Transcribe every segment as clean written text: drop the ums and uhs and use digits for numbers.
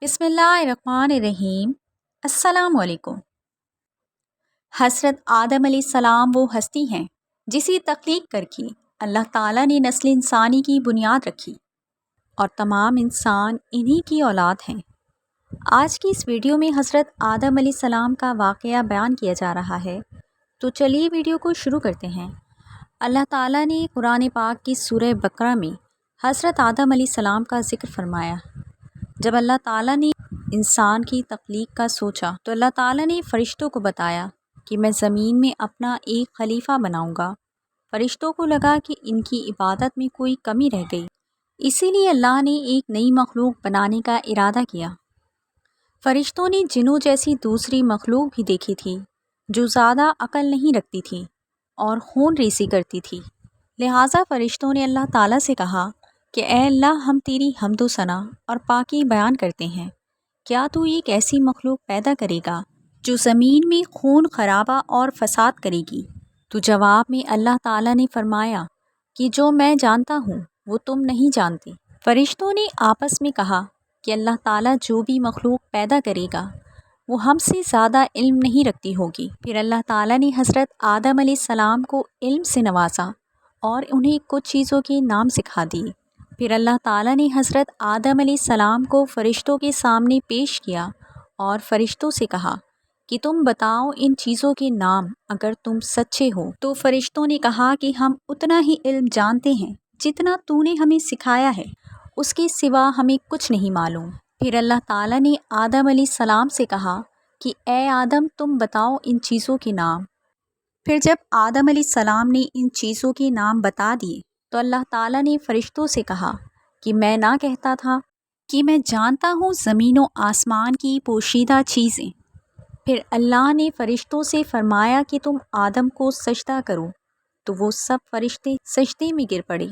بسم اللہ الرحمن الرحیم۔ السلام علیکم۔ حضرت آدم علیہ السلام وہ ہستی ہیں جسی تخلیق کر کے اللہ تعالیٰ نے نسل انسانی کی بنیاد رکھی اور تمام انسان انہی کی اولاد ہیں۔ آج کی اس ویڈیو میں حضرت آدم علیہ السلام کا واقعہ بیان کیا جا رہا ہے، تو چلیے ویڈیو کو شروع کرتے ہیں۔ اللہ تعالیٰ نے قرآن پاک کی سورہ بقرہ میں حضرت آدم علیہ السلام کا ذکر فرمایا۔ جب اللہ تعالیٰ نے انسان کی تخلیق کا سوچا تو اللہ تعالیٰ نے فرشتوں کو بتایا کہ میں زمین میں اپنا ایک خلیفہ بناؤں گا۔ فرشتوں کو لگا کہ ان کی عبادت میں کوئی کمی رہ گئی، اسی لیے اللہ نے ایک نئی مخلوق بنانے کا ارادہ کیا۔ فرشتوں نے جنوں جیسی دوسری مخلوق بھی دیکھی تھی جو زیادہ عقل نہیں رکھتی تھی اور خون ریزی کرتی تھی، لہٰذا فرشتوں نے اللہ تعالیٰ سے کہا کہ اے اللہ، ہم تیری حمد و ثنا اور پاکی بیان کرتے ہیں، کیا تو ایک ایسی مخلوق پیدا کرے گا جو زمین میں خون خرابہ اور فساد کرے گی؟ تو جواب میں اللہ تعالیٰ نے فرمایا کہ جو میں جانتا ہوں وہ تم نہیں جانتے۔ فرشتوں نے آپس میں کہا کہ اللہ تعالیٰ جو بھی مخلوق پیدا کرے گا وہ ہم سے زیادہ علم نہیں رکھتی ہوگی۔ پھر اللہ تعالیٰ نے حضرت آدم علیہ السلام کو علم سے نوازا اور انہیں کچھ چیزوں کے نام سکھا دیے۔ پھر اللہ تعالیٰ نے حضرت آدم علیہ السلام کو فرشتوں کے سامنے پیش کیا اور فرشتوں سے کہا کہ تم بتاؤ ان چیزوں کے نام، اگر تم سچے ہو۔ تو فرشتوں نے کہا کہ ہم اتنا ہی علم جانتے ہیں جتنا تو نے ہمیں سکھایا ہے، اس کے سوا ہمیں کچھ نہیں معلوم۔ پھر اللہ تعالیٰ نے آدم علیہ السلام سے کہا کہ اے آدم، تم بتاؤ ان چیزوں کے نام۔ پھر جب آدم علیہ السلام نے ان چیزوں کے نام بتا دیے تو اللہ تعالیٰ نے فرشتوں سے کہا کہ میں نہ کہتا تھا کہ میں جانتا ہوں زمین و آسمان کی پوشیدہ چیزیں۔ پھر اللہ نے فرشتوں سے فرمایا کہ تم آدم کو سجدہ کرو، تو وہ سب فرشتے سجدے میں گر پڑے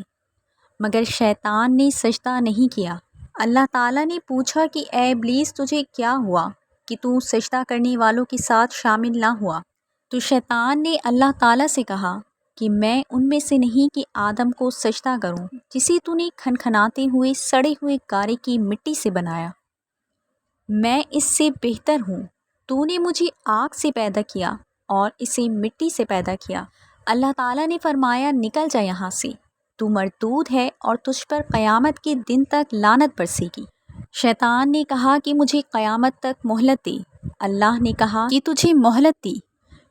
مگر شیطان نے سجدہ نہیں کیا۔ اللہ تعالیٰ نے پوچھا کہ اے ابلیس، تجھے کیا ہوا کہ تو سجدہ کرنے والوں کے ساتھ شامل نہ ہوا؟ تو شیطان نے اللہ تعالیٰ سے کہا کہ میں ان میں سے نہیں کہ آدم کو سجدہ کروں جسے تو نے کھنکھناتے ہوئے سڑے ہوئے گارے کی مٹی سے بنایا۔ میں اس سے بہتر ہوں، تو نے مجھے آگ سے پیدا کیا اور اسے مٹی سے پیدا کیا۔ اللہ تعالیٰ نے فرمایا نکل جا یہاں سے، تو مردود ہے اور تجھ پر قیامت کے دن تک لعنت برسے گی۔ شیطان نے کہا کہ مجھے قیامت تک مہلت دے۔ اللہ نے کہا کہ تجھے مہلت دی۔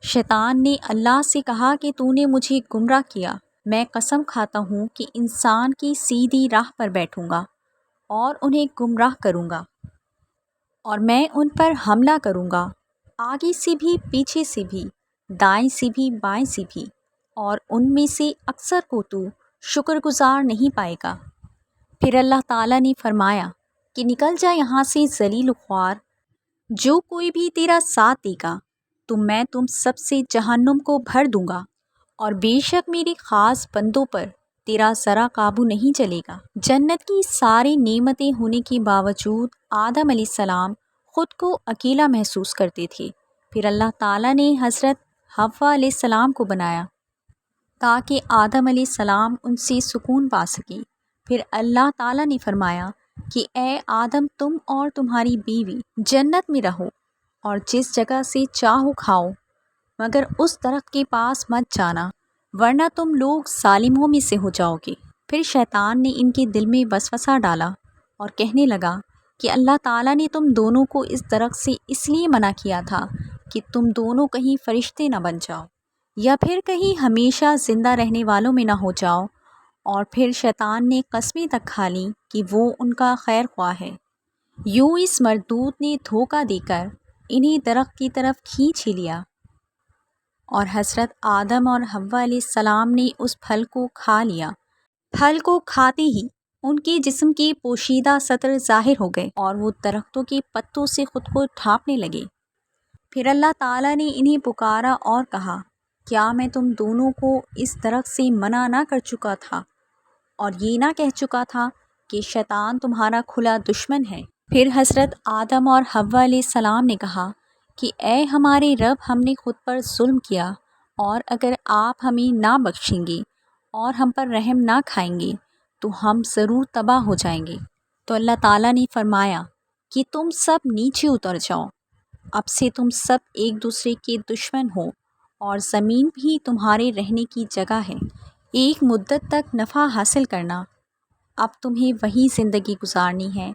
شیطان نے اللہ سے کہا کہ تو نے مجھے گمراہ کیا، میں قسم کھاتا ہوں کہ انسان کی سیدھی راہ پر بیٹھوں گا اور انہیں گمراہ کروں گا، اور میں ان پر حملہ کروں گا، آگے سے بھی، پیچھے سے بھی، دائیں سے بھی، بائیں سے بھی، اور ان میں سے اکثر کو تو شکر گزار نہیں پائے گا۔ پھر اللہ تعالیٰ نے فرمایا کہ نکل جا یہاں سے ذلیل و خوار، جو کوئی بھی تیرا ساتھ دے گا تو میں تم سب سے جہنم کو بھر دوں گا، اور بے شک میرے خاص بندوں پر تیرا ذرا قابو نہیں چلے گا۔ جنت کی ساری نعمتیں ہونے کے باوجود آدم علیہ السلام خود کو اکیلا محسوس کرتے تھے۔ پھر اللہ تعالیٰ نے حضرت حوا علیہ السلام کو بنایا تاکہ آدم علیہ السلام ان سے سکون پا سکیں۔ پھر اللہ تعالیٰ نے فرمایا کہ اے آدم، تم اور تمہاری بیوی جنت میں رہو اور جس جگہ سے چاہو کھاؤ، مگر اس درخت کے پاس مت جانا ورنہ تم لوگ ظالموں میں سے ہو جاؤ گے۔ پھر شیطان نے ان کے دل میں وسوسہ ڈالا اور کہنے لگا کہ اللہ تعالیٰ نے تم دونوں کو اس درخت سے اس لیے منع کیا تھا کہ تم دونوں کہیں فرشتے نہ بن جاؤ یا پھر کہیں ہمیشہ زندہ رہنے والوں میں نہ ہو جاؤ۔ اور پھر شیطان نے قسمیں تک کھا لیں کہ وہ ان کا خیر خواہ ہے۔ یوں اس مردود نے دھوکہ دے کر انہیں درخت کی طرف کھینچ ہی لیا، اور حضرت آدم اور حوا علیہ السلام نے اس پھل کو کھا لیا۔ پھل کو کھاتے ہی ان کے جسم کے پوشیدہ سطر ظاہر ہو گئے اور وہ درختوں کے پتوں سے خود کو ڈھانپنے لگے۔ پھر اللہ تعالیٰ نے انہیں پکارا اور کہا کیا میں تم دونوں کو اس درخت سے منع نہ کر چکا تھا اور یہ نہ کہہ چکا تھا کہ شیطان تمہارا کھلا دشمن ہے؟ پھر حضرت آدم اور حوا علیہ السلام نے کہا کہ اے ہمارے رب، ہم نے خود پر ظلم کیا، اور اگر آپ ہمیں نہ بخشیں گے اور ہم پر رحم نہ کھائیں گے تو ہم ضرور تباہ ہو جائیں گے۔ تو اللہ تعالیٰ نے فرمایا کہ تم سب نیچے اتر جاؤ، اب سے تم سب ایک دوسرے کے دشمن ہو اور زمین بھی تمہارے رہنے کی جگہ ہے۔ ایک مدت تک نفع حاصل کرنا، اب تمہیں وہی زندگی گزارنی ہے،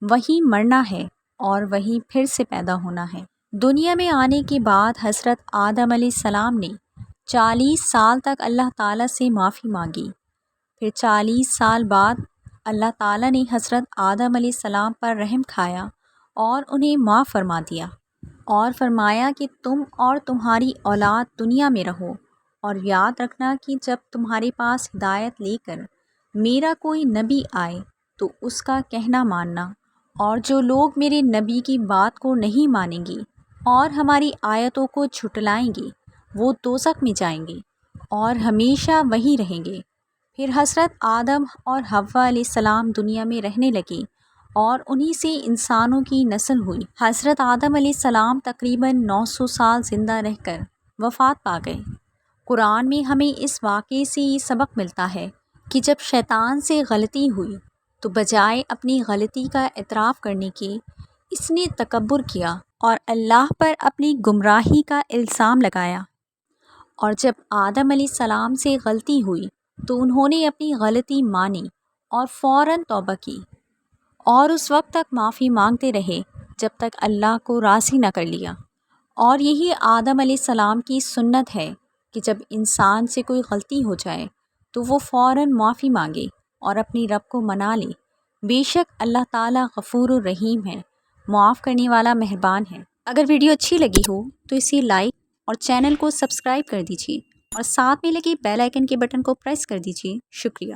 وہی مرنا ہے اور وہی پھر سے پیدا ہونا ہے۔ دنیا میں آنے کے بعد حضرت آدم علیہ السلام نے 40 سال تک اللہ تعالیٰ سے معافی مانگی۔ پھر 40 سال بعد اللہ تعالیٰ نے حضرت آدم علیہ السلام پر رحم کھایا اور انہیں معاف فرما دیا اور فرمایا کہ تم اور تمہاری اولاد دنیا میں رہو، اور یاد رکھنا کہ جب تمہارے پاس ہدایت لے کر میرا کوئی نبی آئے تو اس کا کہنا ماننا، اور جو لوگ میرے نبی کی بات کو نہیں مانیں گے اور ہماری آیتوں کو جھٹلائیں گے وہ دوزخ میں جائیں گے اور ہمیشہ وہیں رہیں گے۔ پھر حضرت آدم اور حوا علیہ السلام دنیا میں رہنے لگے اور انہی سے انسانوں کی نسل ہوئی۔ حضرت آدم علیہ السلام تقریباً 900 سال زندہ رہ کر وفات پا گئے۔ قرآن میں ہمیں اس واقعے سے یہ سبق ملتا ہے کہ جب شیطان سے غلطی ہوئی تو بجائے اپنی غلطی کا اعتراف کرنے کے اس نے تکبر کیا اور اللہ پر اپنی گمراہی کا الزام لگایا، اور جب آدم علیہ السلام سے غلطی ہوئی تو انہوں نے اپنی غلطی مانی اور فوراً توبہ کی اور اس وقت تک معافی مانگتے رہے جب تک اللہ کو راضی نہ کر لیا۔ اور یہی آدم علیہ السلام کی سنت ہے کہ جب انسان سے کوئی غلطی ہو جائے تو وہ فوراً معافی مانگے اور اپنی رب کو منا لے۔ بے شک اللہ تعالیٰ غفور الرحیم ہے، معاف کرنے والا مہربان ہے۔ اگر ویڈیو اچھی لگی ہو تو اسے لائک اور چینل کو سبسکرائب کر دیجیے اور ساتھ میں لگے بیل آئیکن کے بٹن کو پریس کر دیجیے۔ شکریہ۔